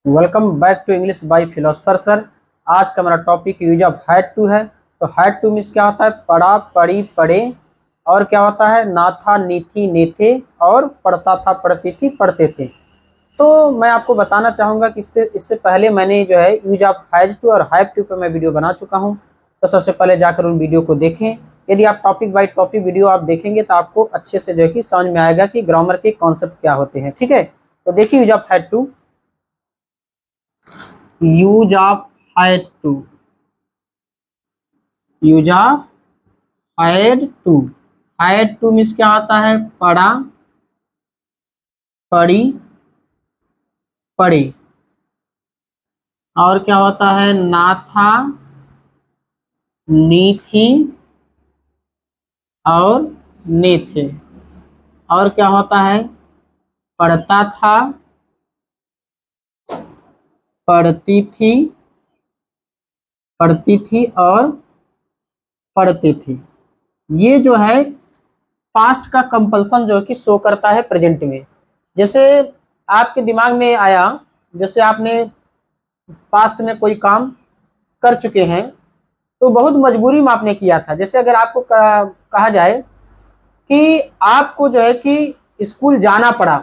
Welcome back to English by philosopher sir. आज का मेरा topic use of had to है। तो हैड टू मीन्स क्या होता है? पढ़ा, पढ़ी, पढ़े। और क्या होता है? ना था, नी थी, ने थे। और पढ़ता था, पढ़ती थी, पढ़ते थे। तो मैं आपको बताना चाहूँगा कि इससे इससे पहले मैंने जो है यूज ऑफ हैज टू और हैव टू पर मैं वीडियो बना चुका हूँ। तो सबसे पहले जाकर उन वीडियो को देखें। यदि आप टॉपिक बाई टॉपिक वीडियो आप देखेंगे तो आपको अच्छे से जो है कि समझ में आएगा कि ग्रामर के कॉन्सेप्ट क्या होते हैं। ठीक है, तो देखिए use of had to. Use of had to, use of had to. Had to means क्या होता है? पढ़ा, पढ़ी, पढ़े। और क्या होता है? ना था, नी थी और ने थे। और क्या होता है? पढ़ता था, पढ़ती थी, पढ़ती थी और पढ़ते थे। ये जो है पास्ट का कंपल्सन जो है कि शो करता है प्रेजेंट में। जैसे आपके दिमाग में आया, जैसे आपने पास्ट में कोई काम कर चुके हैं तो बहुत मजबूरी में आपने किया था। जैसे अगर आपको कहा जाए कि आपको जो है कि स्कूल जाना पड़ा,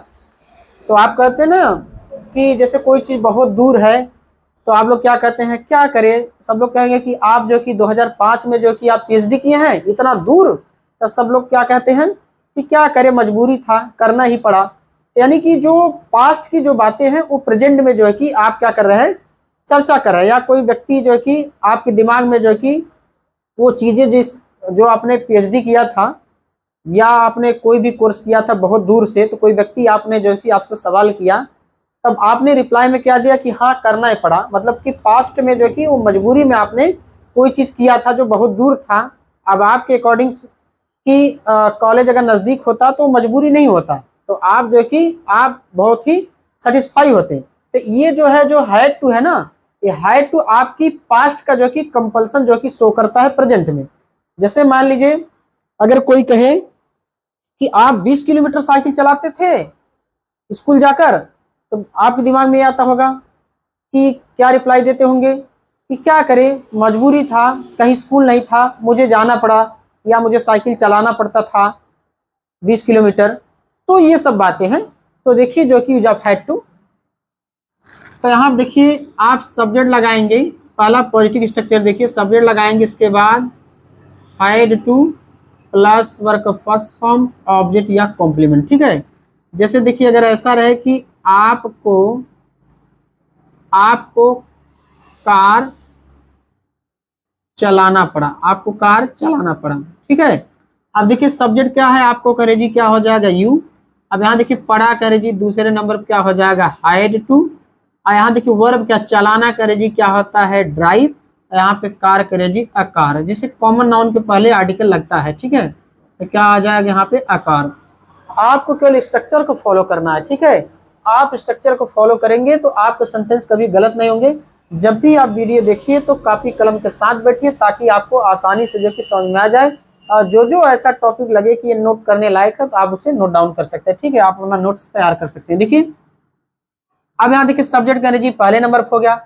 तो आप कहते हैं ना कि जैसे कोई चीज़ बहुत दूर है तो आप लोग क्या कहते हैं? क्या करें? सब लोग कहेंगे कि आप जो कि 2005 में जो कि आप पीएचडी किए हैं इतना दूर। तो सब लोग क्या कहते हैं कि क्या करें, मजबूरी था, करना ही पड़ा। यानी कि जो पास्ट की जो बातें हैं वो प्रेजेंट में जो है कि आप क्या कर रहे हैं? चर्चा कर रहे हैं। या कोई व्यक्ति जो है कि आपके दिमाग में जो है कि वो चीज़ें जो आपने पीएचडी किया था या आपने कोई भी कोर्स किया था बहुत दूर से, तो कोई व्यक्ति आपने जो है कि आपसे सवाल किया, तब आपने रिप्लाई में क्या दिया कि हाँ करना ही पड़ा। मतलब कि पास्ट में जो कि वो मजबूरी में आपने कोई चीज़ किया था जो बहुत दूर था। अब आपके अकॉर्डिंग कि कॉलेज अगर नज़दीक होता तो मजबूरी नहीं होता, तो आप जो कि आप बहुत ही सेटिस्फाई होते। तो ये जो है, जो हैड टू है ना, ये हैड टू आपकी पास्ट का जो कि कंपल्सन जो कि शो करता है प्रेजेंट में। जैसे मान लीजिए अगर कोई कहे कि आप 20 किलोमीटर साइकिल चलाते थे स्कूल जाकर, तो आपके दिमाग में आता होगा कि क्या रिप्लाई देते होंगे कि क्या करें, मजबूरी था, कहीं स्कूल नहीं था, मुझे जाना पड़ा या मुझे साइकिल चलाना पड़ता था 20 किलोमीटर। तो ये सब बातें हैं। तो देखिए जो कि यूज ऑफ हैड टू। तो यहाँ देखिए आप सब्जेक्ट लगाएंगे, पहला पॉजिटिव स्ट्रक्चर देखिए, सब्जेक्ट लगाएंगे, इसके बाद had two plus work first form object या कॉम्प्लीमेंट। ठीक है, जैसे देखिए अगर ऐसा रहे कि आपको आपको कार चलाना पड़ा, आपको कार चलाना पड़ा। ठीक है, अब देखिए सब्जेक्ट क्या है, आपको करे जी क्या हो जाएगा? यू। अब यहाँ देखिए पढ़ा करे जी दूसरे नंबर पर क्या हो जाएगा? Had to. और यहाँ देखिए वर्ब क्या, चलाना करे जी क्या होता है? ड्राइव। यहाँ पे कार करे जी अकार, जिसे कॉमन नाउन के पहले आर्टिकल लगता है। ठीक है, तो क्या आ जाएगा यहाँ पे? अकार। आपको केवल स्ट्रक्चर को फॉलो करना है। ठीक है, आप स्ट्रक्चर को फॉलो करेंगे तो आपके सेंटेंस कभी गलत नहीं होंगे। जब भी आप वीडियो देखिए तो कॉपी कलम के साथ बैठिए ताकि आपको आसानी से जो कि समझ में आ जाए। और जो ऐसा टॉपिक लगे कि ये नोट करने लायक है तो आप उसे नोट डाउन कर सकते हैं। ठीक है, आप अपना नोट्स तैयार कर सकते हैं। देखिए अब यहाँ देखिए सब्जेक्ट करे जी पहले नंबर पर हो गया।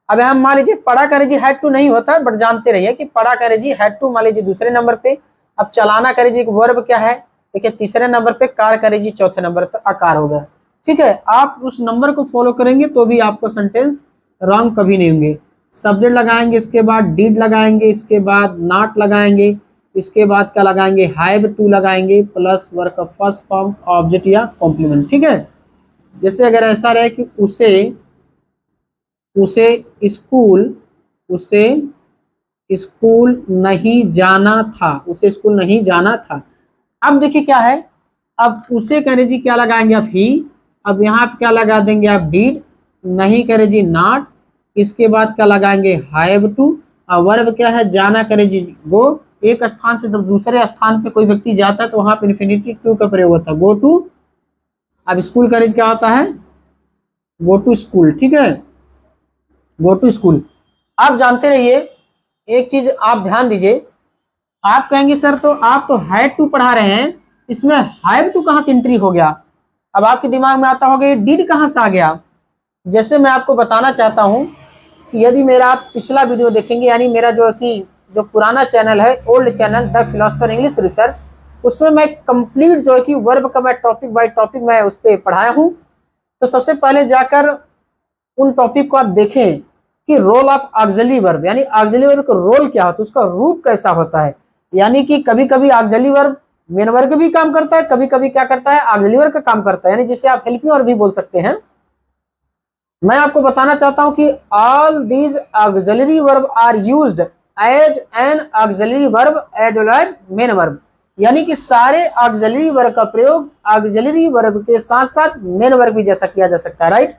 अब यहाँ मान लीजिए पढ़ा करे जी हैड टू नहीं होता है, बट जानते रहिए कि पढ़ा करे जी हैड टू मान लीजिए दूसरे नंबर पे। अब चलाना करे जी वर्ब क्या है? देखिए तीसरे नंबर पे, कार करे जी चौथे नंबर पर, आकार हो गया। ठीक है, आप उस नंबर को फॉलो करेंगे तो भी आपको सेंटेंस रॉन्ग कभी नहीं होंगे। सब्जेक्ट लगाएंगे, इसके बाद डिड लगाएंगे, इसके बाद नॉट लगाएंगे, इसके बाद क्या लगाएंगे? हैव टू लगाएंगे plus work first form object या कॉम्प्लीमेंट। ठीक है, जैसे अगर ऐसा रहे कि उसे उसे स्कूल उसे स्कूल नहीं जाना था, उसे स्कूल नहीं जाना था। अब देखिए क्या है, अब उसे करे जी क्या लगाएंगे? आप ही। अब यहाँ पे क्या लगा देंगे? आप डीड। नहीं करे जी नॉट। इसके बाद क्या लगाएंगे? Have to. और वर्ब क्या है? जाना करे जी गो। एक स्थान से जब दूसरे स्थान पे कोई व्यक्ति जाता है तो वहां पे इन्फिनिटिव टू का प्रयोग होता है, गो टू। अब स्कूल करे क्या होता है? Go to school. ठीक है, गो टू स्कूल। आप जानते रहिए, एक चीज आप ध्यान दीजिए। आप कहेंगे सर तो आप तो हैड टू पढ़ा रहे हैं, इसमें हैव टू कहां से एंट्री हो गया? अब आपके दिमाग में आता होगा ये डिड कहां से आ गया? जैसे मैं आपको बताना चाहता हूं कि यदि मेरा आप पिछला वीडियो देखेंगे, यानी मेरा जो है कि जो पुराना चैनल है, old channel the philosopher English research, उसमें मैं कंप्लीट जो है कि वर्ब का मैं टॉपिक बाय टॉपिक मैं उस पर पढ़ाया हूं। तो सबसे पहले जाकर उन टॉपिक को आप देखें कि रोल ऑफ ऑक्सिलरी वर्ब, यानी ऑक्सिलरी वर्ब का रोल क्या होता है, उसका रूप कैसा होता है। यानी कि कभी कभी ऑक्सिलरी वर्ब मेन वर्ब का भी काम करता है, कभी कभी क्या करता है, ऑक्सिलरी वर्ब का काम करता है, यानी जिसे आप हेल्पिंग वर्ब भी बोल सकते हैं। मैं आपको बताना चाहता हूं कि all these auxiliary verb are used as an auxiliary verb as well as main verb, यानी कि सारे ऑक्सिलरी वर्ब का प्रयोग ऑक्सिलरी वर्ब के साथ साथ मेन वर्ब भी जैसा किया जा सकता है, राइट।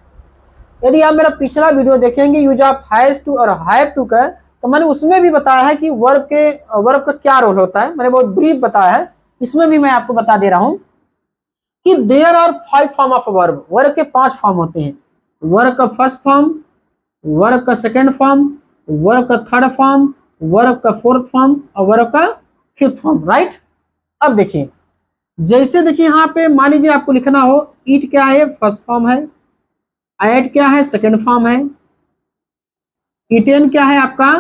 यदि आप मेरा पिछला वीडियो देखेंगे यूज ऑफ हैज टू और हैव टू का, तो मैंने उसमें भी बताया है कि वर्ब का क्या रोल होता है, मैंने बहुत ब्रीफ बताया है। इसमें भी मैं आपको बता दे रहा हूं कि there are 5 form of verb, verb के 5 फॉर्म होते हैं। वर्ब का फर्स्ट फॉर्म, वर्ब का सेकेंड फॉर्म, वर्ब का थर्ड फॉर्म, वर्ब का फोर्थ फॉर्म और वर्ब का फिफ्थ फॉर्म, राइट। अब देखिए, जैसे देखिए यहाँ पे मान लीजिए आपको लिखना हो, ईट क्या है, फर्स्ट फॉर्म है, एट क्या है, सेकेंड फॉर्म है, ईटेन क्या है आपका,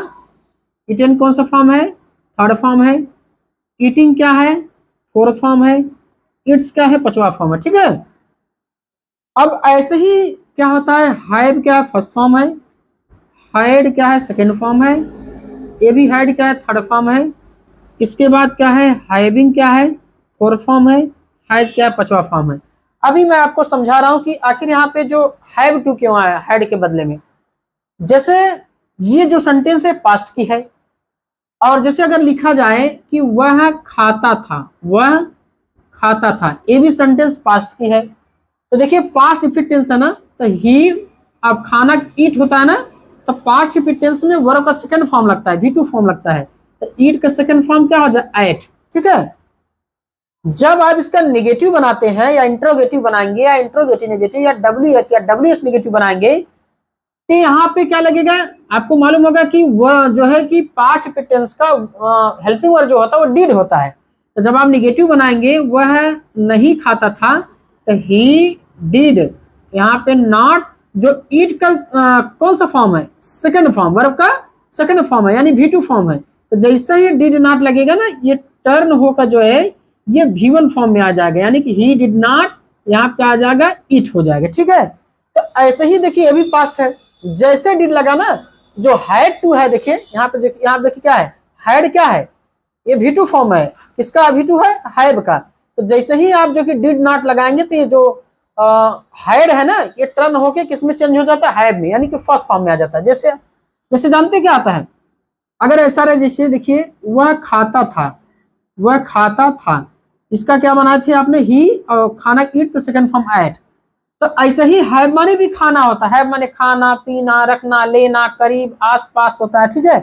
ईटेन कौन सा फॉर्म है, थर्ड फॉर्म है, ईटिंग क्या है, फोर्थ फॉर्म है, इट्स क्या है, पांचवा फॉर्म है, ठीक है। अब ऐसे ही क्या होता है, हाइव क्या है, फर्स्ट फॉर्म है, हाइड क्या है, सेकेंड फॉर्म है, ए भी हाइड क्या है, थर्ड फॉर्म है, इसके बाद क्या है, हाइविंग क्या है, फोर्थ फॉर्म है, हाइज क्या है, पांचवा फॉर्म है। अभी मैं आपको समझा रहा हूं कि आखिर यहाँ पे जो हैव टू क्यों आया हैड के बदले में। जैसे ये जो सेंटेंस है पास्ट की है, और जैसे अगर लिखा जाए कि वह खाता था, वह खाता था, ये भी सेंटेंस पास्ट की है। तो देखिए पास्ट इफेक्ट टेंस है ना, तो ही, अब खाना ईट होता है ना, तो पास्ट इफेक्ट टेंस में वर्ब का सेकंड फॉर्म लगता है, V2 फॉर्म लगता है, तो ईट का सेकंड फॉर्म क्या हो जाए, एट, ठीक है। जब आप इसका नेगेटिव बनाते हैं या इंट्रोगेटिव बनाएंगे या इंट्रोगेटिव नेगेटिव या WH या WS नेगेटिव बनाएंगे, तो यहाँ पे क्या लगेगा, आपको मालूम होगा कि वह जो है कि पास्ट टेंस का हेल्पिंग वर्ब जो होता है वो डिड होता है। तो जब आप नेगेटिव बनाएंगे, वह नहीं खाता था, तो ही डिड, यहाँ पे नॉट, जो ईट का कौन सा फॉर्म है, सेकंड फॉर्म, वर्ब का सेकंड फॉर्म है, यानी V2 फॉर्म है। तो जैसे ही डिड नॉट लगेगा ना, ये टर्न होकर जो है ये V1 फॉर्म में आ जाएगा, यानी कि ही डिड नॉट, यहाँ पे आ जाएगा ईट हो जाएगा, ठीक है। तो ऐसे ही देखिए ये भी पास्ट है, जैसे डिड लगा ना, जो हैड टू है, देखिए यहाँ पे देखिए, यहाँ पे देखिए क्या है, हैड क्या है, ये V2 फॉर्म है, किसका V2 है, हैव का। तो जैसे ही आप जो कि डिड नॉट लगाएंगे, तो ये जो हैड है ना, ये टर्न होके किसमें चेंज हो जाता है, हैव में, यानी कि फर्स्ट फॉर्म में आ जाता है। जैसे जैसे जानते क्या आता है, अगर ऐसा रहे, जैसे देखिए वह खाता था, वह खाता था, इसका क्या बनाए थे आपने, ही, और खाना ईट, तो सेकंड फॉर्म एट। तो ऐसे ही हैव माने भी खाना होता है, हैव माने खाना, पीना, रखना, लेना, करीब, आसपास होता है, ठीक है।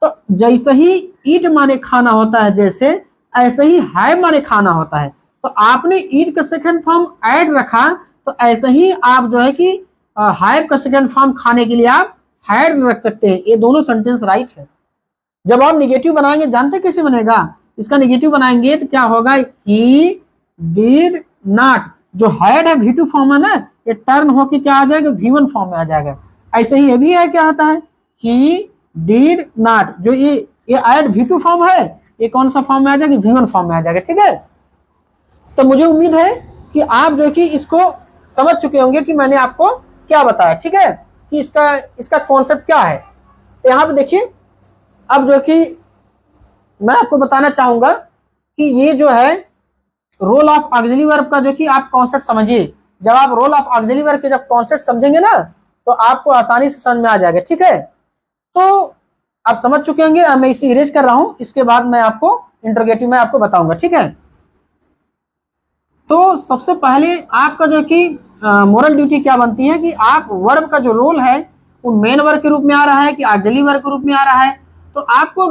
तो जैसे ही ईट माने खाना होता है, जैसे ऐसे ही हैव माने खाना होता है। तो आपने ईट का सेकंड फॉर्म ऐड रखा, तो ऐसे ही आप जो है कि हैव का सेकंड फॉर्म खाने के लिए आप हैड रख सकते हैं। ये दोनों सेंटेंस राइट है। जब आप निगेटिव बनाएंगे, जानते कैसे बनेगा, इसका निगेटिव बनाएंगे तो क्या होगा, ही डिड नॉट, जो हैड है V2 फॉर्म है ना, ये टर्न होके क्या आ जाएगा, V1 फॉर्म में आ जाएगा। ऐसे ही ये भी है, क्या आता है, ही डिड नॉट, जो ये ऐड V2 फॉर्म है, ये कौन सा फॉर्म में आ जाएगा, V1 फॉर्म में आ जाएगा, ठीक है। तो मुझे उम्मीद है कि आप जो कि इसको समझ चुके होंगे कि मैंने आपको क्या बताया, ठीक है, कि इसका कॉन्सेप्ट क्या है। तो यहाँ पे देखिए, अब जो कि मैं आपको बताना चाहूंगा कि ये जो है रोल ऑफ ऑक्सिलरी वर्ब का जो कि आप कॉन्सेप्ट समझिए। जब आप रोल ऑफ ऑक्सिलरी वर्ब के जब कॉन्सेप्ट समझेंगे ना, तो आपको आसानी से समझ में आ जाएगा, ठीक है। तो आप समझ चुके होंगे, मैं इसे इरेज कर रहा हूं, इसके बाद मैं आपको इंटरोगेटिव में आपको बताऊंगा, ठीक है। तो सबसे पहले आपका जो कि मोरल ड्यूटी क्या बनती है कि आप वर्ब का जो रोल है वो मेन वर्ब के रूप में आ रहा है कि ऑक्सिलरी वर्ब के रूप में आ रहा है, तो आपको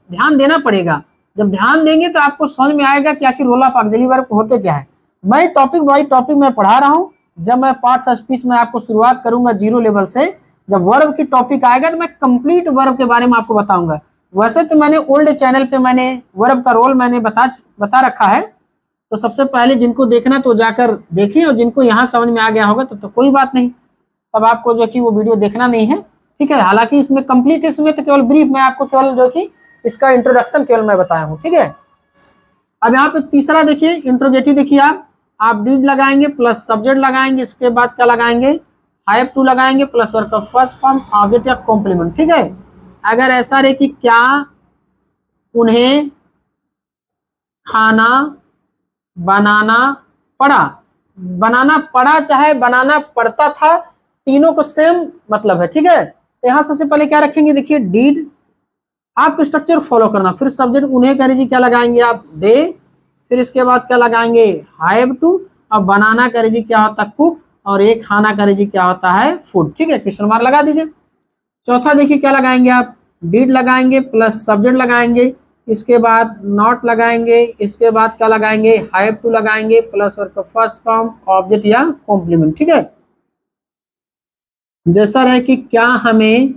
ध्यान देना पड़ेगा। जब ध्यान देंगे तो आपको समझ में आएगा कि आखिर रोल ऑफ ऑक्सिलरी वर्ब होते क्या है। मैं टॉपिक बाई टॉपिक में पढ़ा रहा हूँ। जब मैं पार्ट्स ऑफ स्पीच में आपको शुरुआत करूंगा 0 लेवल से, जब वर्ब की टॉपिक आएगा तो मैं कंप्लीट वर्ब के बारे में आपको बताऊंगा। वैसे तो मैंने ओल्ड चैनल पे मैंने वर्ब का रोल मैंने बता रखा है, तो सबसे पहले जिनको देखना तो जाकर देखें, और जिनको यहाँ समझ में आ गया होगा तो कोई बात नहीं। तब आपको जो कि वो वीडियो देखना नहीं है, ठीक है। हालांकि इसमें कंप्लीट, इसमें तो केवल ब्रीफ, मैं आपको केवल जो कि इसका इंट्रोडक्शन केवल मैं बताया हूँ, ठीक है। अब यहाँ पे तीसरा देखिए इंट्रोगेटिव, देखिए आप डिड लगाएंगे प्लस सब्जेक्ट लगाएंगे, इसके बाद क्या लगाएंगे, हैव टू लगाएंगे प्लस वर्ब का फर्स्ट फॉर्म ऑब्जेक्ट या कॉम्प्लीमेंट, ठीक है। अगर ऐसा रहे कि क्या उन्हें खाना बनाना पड़ा, बनाना पड़ा चाहे बनाना पड़ता था, तीनों को सेम मतलब है, ठीक है। तो यहाँ सबसे पहले क्या रखेंगे, देखिए डिड, आपको स्ट्रक्चर फॉलो करना, फिर सब्जेक्ट उन्हें कह लीजिए क्या लगाएंगे आप, दे, फिर इसके बाद क्या लगाएंगे, हैव टू, और बनाना कह लीजिए क्या होता है, कुक, और एक खाना कह लीजिए क्या होता है, फूड, ठीक है। क्वेश्चन मार्क लगा दीजिए। चौथा देखिए क्या लगाएंगे आप, डिड लगाएंगे प्लस सब्जेक्ट लगाएंगे, इसके बाद नॉट लगाएंगे, इसके बाद क्या लगाएंगे, हैव टू लगाएंगे प्लस वर्ब का फर्स्ट फॉर्म ऑब्जेक्ट या कॉम्प्लीमेंट, ठीक है। जैसा रहे कि क्या हमें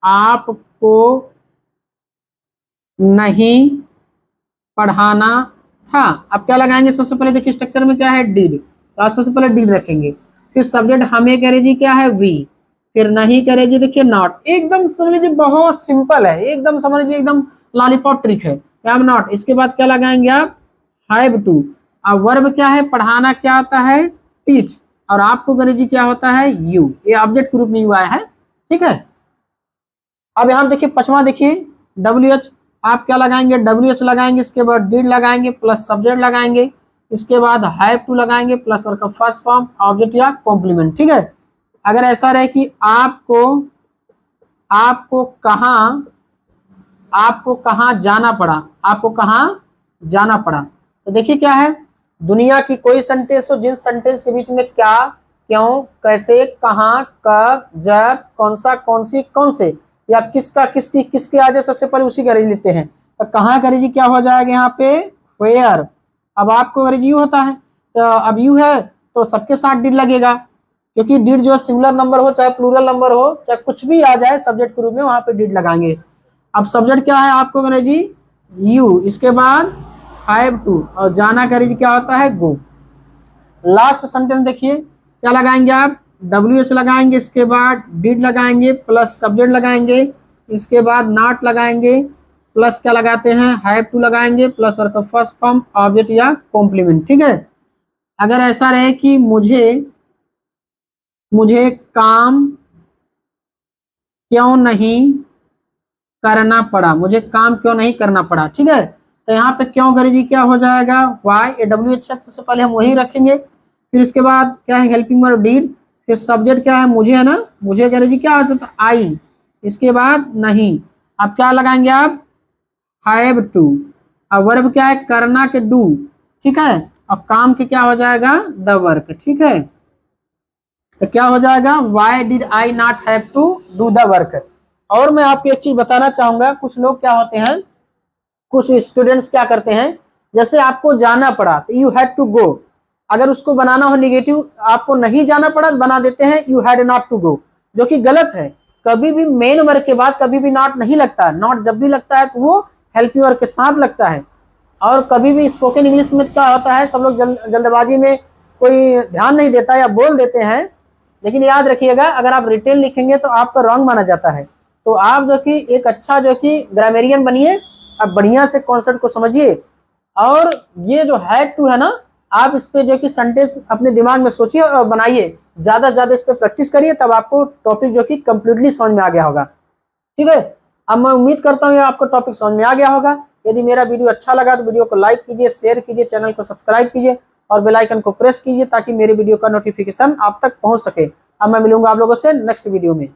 आपको नहीं पढ़ाना था, अब क्या लगाएंगे, सबसे पहले देखिए स्ट्रक्चर में क्या है, डिड, तो आप सबसे पहले डिड रखेंगे, फिर सब्जेक्ट हमें कह लीजिए क्या है, वी, फिर नहीं कह लीजिए देखिए नॉट, एकदम समझ लीजिए बहुत सिंपल है, एकदम समझ लीजिए एकदम लॉलीपॉप ट्रिक है, क्या नॉट, इसके बाद क्या लगाएंगे आप, हैव टू, अब वर्ब क्या है, पढ़ाना क्या होता है, टीच, और आपको कह लीजिए क्या होता है, यू, ये ऑब्जेक्ट ग्रुप में यू आया है, ठीक है। अब यहाँ देखिए पांचवा देखिए WH, आप क्या लगाएंगे, WH लगाएंगे, इसके बाद डिड लगाएंगे प्लस सब्जेक्ट लगाएंगे, इसके बाद हैव टू लगाएंगे प्लस वर्ब का फर्स्ट फॉर्म ऑब्जेक्ट या कॉम्प्लीमेंट, ठीक है। अगर ऐसा रहे कि आपको कहाँ जाना पड़ा, आपको कहाँ जाना पड़ा, तो देखिए क्या है, दुनिया की कोई सेंटेंस हो जिन सेंटेंस के बीच में क्या, क्यों, कैसे, कहाँ, कब, जब, कौन सा, कौन सी, कौन से, या किसका, किसकी, किसके आ जाए, सबसे पहले उसी का रेज लेते हैं। तो कहाँ का रेज क्या हो जाएगा यहाँ पे, वेयर। अब आपको रेज यू होता है, तो अब यू है तो सबके साथ डिड लगेगा, क्योंकि डिड जो सिंगुलर नंबर हो चाहे प्लूरल नंबर हो चाहे कुछ भी आ जाए सब्जेक्ट के रूप में, वहां पे डिड लगाएंगे। अब सब्जेक्ट क्या है आपको अंग्रेजी, यू, इसके बाद हैव टू, और जाना का रेज क्या होता है, गो। लास्ट सेंटेंस देखिए क्या लगाएंगे आप, WH लगाएंगे, इसके बाद डिड लगाएंगे प्लस सब्जेक्ट लगाएंगे, इसके बाद नॉट लगाएंगे प्लस क्या लगाते हैं, हैव टू लगाएंगे प्लस वर्ब का फर्स्ट फॉर्म ऑब्जेक्ट या कॉम्प्लीमेंट, ठीक है। अगर ऐसा रहे कि मुझे काम क्यों नहीं करना पड़ा, मुझे काम क्यों नहीं करना पड़ा, ठीक है। तो यहाँ पे क्यों करें जी क्या हो जाएगा, वाई, WH, सबसे पहले हम वही रखेंगे, फिर इसके बाद क्या है, हेल्पिंग वर्ब डिड, फिर सब्जेक्ट क्या है, मुझे है ना, मुझे कह जी क्या होता है, आई, इसके बाद नहीं, अब क्या लगाएंगे आप, हैव टू, अब वर्ब क्या है, करना के डू, ठीक है, अब काम के क्या हो जाएगा, द वर्क, ठीक है। तो क्या हो जाएगा, why did I not have to do the work. और मैं आपको एक चीज बताना चाहूंगा, कुछ लोग क्या होते हैं, कुछ स्टूडेंट्स क्या करते हैं, जैसे आपको जाना पड़ा तो यू हैड टू गो, अगर उसको बनाना हो निगेटिव, आपको नहीं जाना पड़ा तो बना देते हैं you had not to go, जो कि गलत है। कभी भी मेन वर्ग के बाद कभी भी नॉट नहीं लगता, नॉट जब भी लगता है तो वो हेल्पिंग वर्ग के साथ लगता है। और कभी भी स्पोकन इंग्लिश में क्या होता है, सब लोग जल्दबाजी में कोई ध्यान नहीं देता या बोल देते हैं, लेकिन याद रखिएगा अगर आप रिटेन लिखेंगे तो आपका रॉन्ग माना जाता है। तो आप जो कि एक अच्छा जो कि ग्रामेरियन बनिए, आप बढ़िया से कॉन्सेप्ट को समझिए, और ये जो हैड टू है ना, आप इस पे जो कि सेंटेंस अपने दिमाग में सोचिए और बनाइए, ज्यादा से ज्यादा इस पे प्रैक्टिस करिए, तब आपको टॉपिक जो कि कंप्लीटली समझ में आ गया होगा, ठीक है। अब मैं उम्मीद करता हूँ आपको टॉपिक समझ में आ गया होगा। यदि मेरा वीडियो अच्छा लगा तो वीडियो को लाइक कीजिए, शेयर कीजिए, चैनल को सब्सक्राइब कीजिए और बेल आइकन को प्रेस कीजिए ताकि मेरे वीडियो का नोटिफिकेशन आप तक पहुंच सके। अब मैं मिलूंगा आप लोगों से नेक्स्ट वीडियो में।